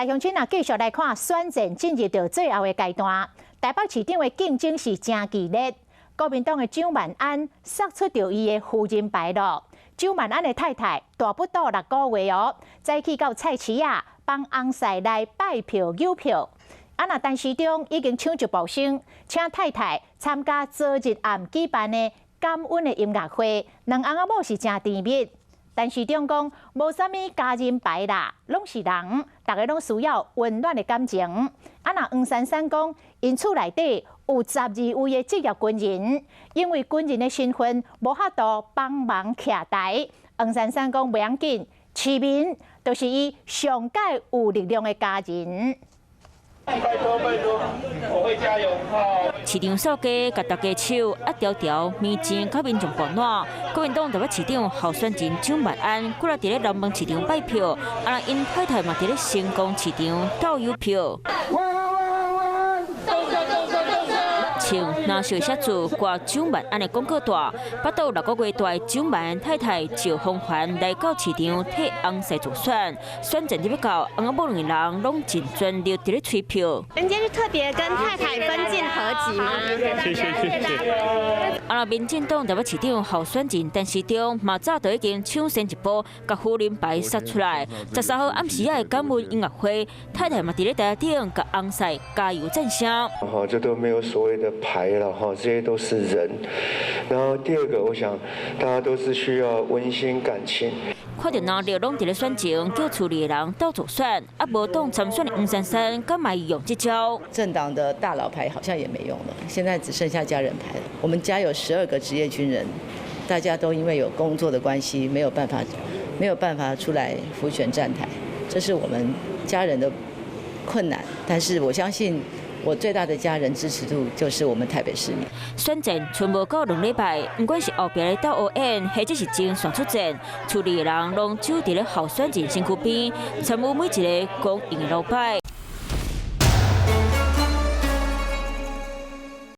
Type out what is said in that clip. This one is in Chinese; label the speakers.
Speaker 1: 大乡亲啊，继续来看选战进入到最后的阶段。台北市长的竞争是真激烈，国民党的蒋万安杀出着伊的夫人牌路。蒋万安的太太大不到6个月哦，早起到菜市啊帮翁婿来拜票邮票。那陈市长已经抢一步先，请太太参加昨日暗举办的感恩的音乐会，两翁仔某是真甜蜜。陈市长讲，无啥物家人牌啦，拢是人，大家拢需要温暖的感情。那黄珊珊讲，因厝内底有12位的职业军人，因为军人的身份无法度帮忙徛台。黄珊珊讲袂要紧，市民都是伊上界有力量的家人。
Speaker 2: 拜托拜托，我会加油哈！
Speaker 3: 市场扫街，甲大家手一条条面前，甲民众保暖。国民党台北市长候选人蒋万安，过来伫咧南门市场拜票，因太太嘛伫咧成功市场倒邮票。像拿小写字挂蒋万安的广告带，8到6个月大的蒋万安太太赵凤环来到市场替翁婿助选，选战入要到，翁仔某两个人拢尽全力伫咧吹票。
Speaker 4: 人家是特别跟太太分进合集吗？
Speaker 2: 谢谢。
Speaker 3: 民进党台北市长候选人陈时中嘛早就已经抢先一步，甲夫人牌杀出来。13号暗时的感恩音乐会，太太嘛伫咧台顶甲翁婿加油赞声。
Speaker 5: 这都没有所谓的牌了哈，这些都是人。然后第二个，我想大家都是需要温馨感情。
Speaker 3: 看到男的拢伫咧选情，叫厝里的人斗助选，无党参选的黄珊珊敢嘛用这招？
Speaker 6: 政党的大佬牌好像也没用了，现在只剩下家人牌了。我们家有12个职业军人，大家都因为有工作的关系，没有办法出来辅选站台，这是我们家人的困难。但是我相信。我最大的家人支持度就是我们台北市民。
Speaker 3: 选战剩无到2礼拜，不管是后壁的斗黑演，或者是前线出战，处理的人拢守伫咧候选人身躯边，参与每一个公营的路牌。